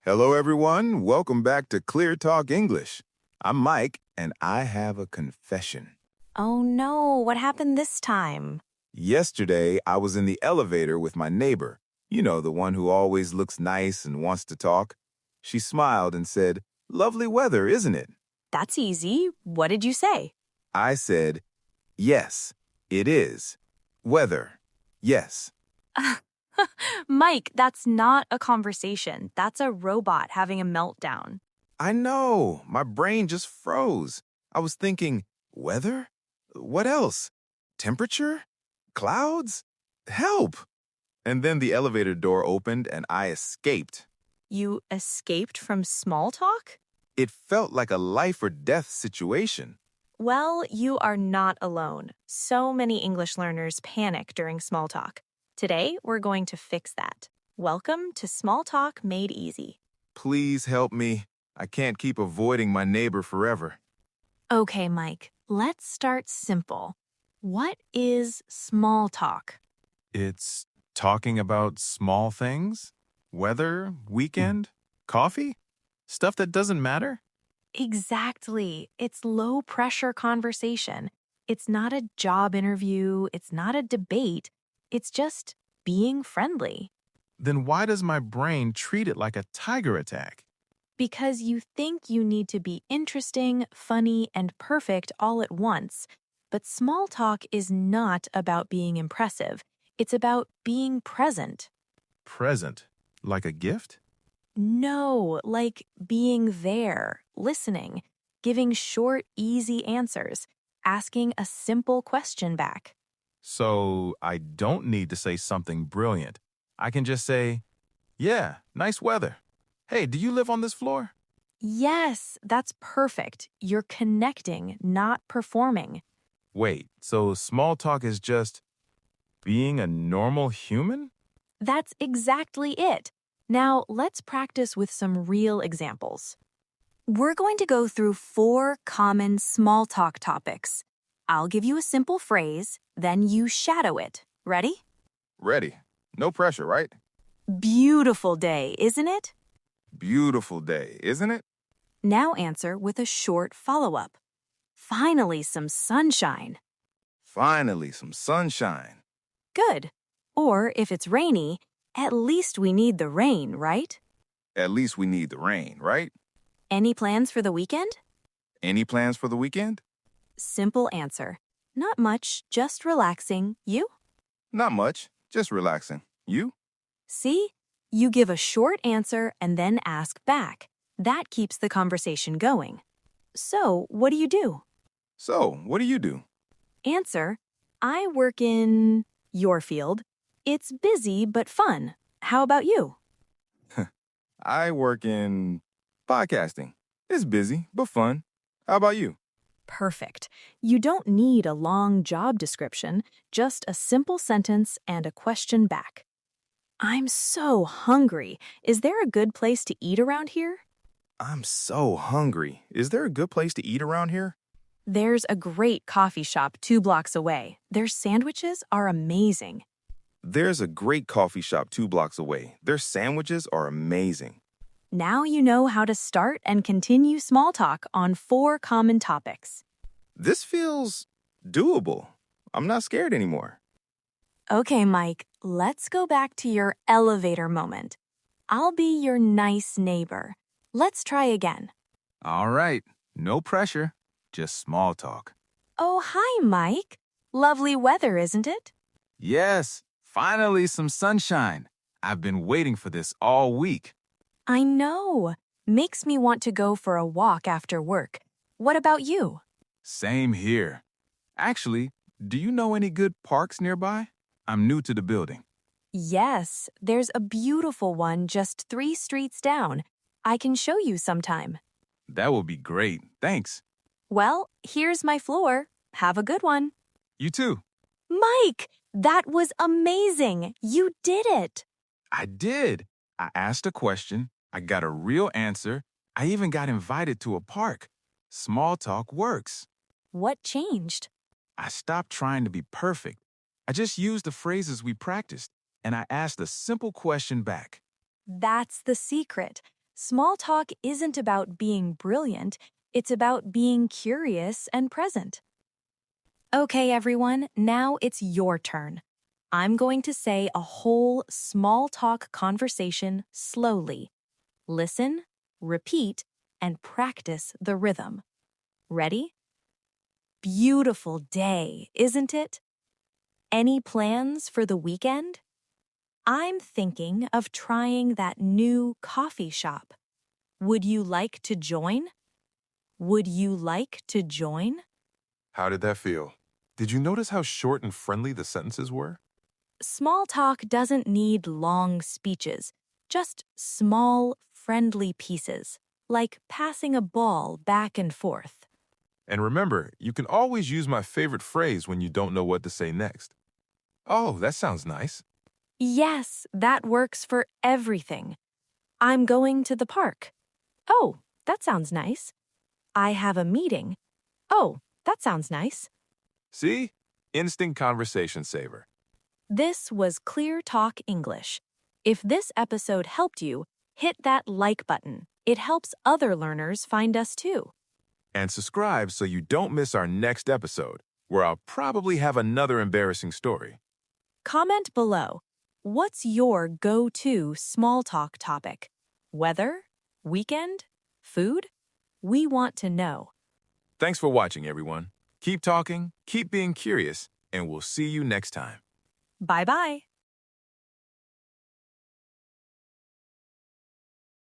Hello, everyone. Welcome back to Clear Talk English. I'm Mike, and I have a confession. Oh no, what happened this time? Yesterday, I was in the elevator with my neighbor. You know, the one who always looks nice and wants to talk. She smiled and said, "Lovely weather, isn't it?" That's easy. What did you say? I said, "Yes, it is. Weather. Yes." Mike, that's not a conversation. That's a robot having a meltdown. I know. My brain just froze. I was thinking, weather? What else? Temperature? Clouds? Help! And then the elevator door opened and I escaped. You escaped from small talk? It felt like a life or death situation. Well, you are not alone. So many English learners panic during small talk. Today, we're going to fix that. Welcome to Small Talk Made Easy. Please help me. I can't keep avoiding my neighbor forever. Okay, Mike, let's start simple. What is small talk? It's talking about small things? Weather, weekend, coffee? Stuff that doesn't matter? Exactly. It's low-pressure conversation. It's not a job interview. It's not a debate. It's just being friendly. Then why does my brain treat it like a tiger attack? Because you think you need to be interesting, funny, and perfect all at once. But small talk is not about being impressive. It's about being present. Present? Like a gift? No, like being there, listening, giving short, easy answers, asking a simple question back. So I don't need to say something brilliant. I can just say, yeah, nice weather. Hey, do you live on this floor? Yes, that's perfect. You're connecting, not performing. Wait, so small talk is just being a normal human? That's exactly it. Now, let's practice with some real examples. We're going to go through 4 common small talk topics. I'll give you a simple phrase, then you shadow it. Ready? Ready. No pressure, right? Beautiful day, isn't it? Beautiful day, isn't it? Now answer with a short follow-up. Finally, some sunshine. Finally, some sunshine. Good. Or if it's rainy, at least we need the rain, right? At least we need the rain, right? Any plans for the weekend? Any plans for the weekend? Simple answer. Not much, just relaxing. You? Not much, just relaxing. You? See? You give a short answer and then ask back. That keeps the conversation going. So, what do? So, what do you do? Answer, I work in your field. It's busy but fun. How about you? I work in podcasting. It's busy, but fun. How about you? Perfect. You don't need a long job description, just a simple sentence and a question back. I'm so hungry. Is there a good place to eat around here? I'm so hungry. Is there a good place to eat around here? There's a great coffee shop 2 blocks away. Their sandwiches are amazing. There's a great coffee shop 2 blocks away. Their sandwiches are amazing. Now you know how to start and continue small talk on 4 common topics. This feels doable. I'm not scared anymore. Okay, Mike, let's go back to your elevator moment. I'll be your nice neighbor. Let's try again. All right, no pressure, just small talk. Oh, hi, Mike. Lovely weather, isn't it? Yes, finally some sunshine. I've been waiting for this all week. I know. Makes me want to go for a walk after work. What about you? Same here. Actually, do you know any good parks nearby? I'm new to the building. Yes, there's a beautiful one just 3 streets down. I can show you sometime. That will be great. Thanks. Well, here's my floor. Have a good one. You too. Mike, that was amazing. You did it. I did. I asked a question. I got a real answer. I even got invited to a park. Small talk works. What changed? I stopped trying to be perfect. I just used the phrases we practiced, and I asked a simple question back. That's the secret. Small talk isn't about being brilliant, it's about being curious and present. Okay, everyone, now it's your turn. I'm going to say a whole small talk conversation slowly. Listen, repeat, and practice the rhythm. Ready? Beautiful day, isn't it? Any plans for the weekend? I'm thinking of trying that new coffee shop. Would you like to join? Would you like to join? How did that feel? Did you notice how short and friendly the sentences were? Small talk doesn't need long speeches, just small, friendly pieces, like passing a ball back and forth. And remember, you can always use my favorite phrase when you don't know what to say next. Oh, that sounds nice. Yes, that works for everything. I'm going to the park. Oh, that sounds nice. I have a meeting. Oh, that sounds nice. See? Instant conversation saver. This was Clear Talk English. If this episode helped you, hit that like button. It helps other learners find us too. And subscribe so you don't miss our next episode, where I'll probably have another embarrassing story. Comment below. What's your go-to small talk topic? Weather? Weekend? Food? We want to know. Thanks for watching, everyone. Keep talking, keep being curious, and we'll see you next time. Bye-bye.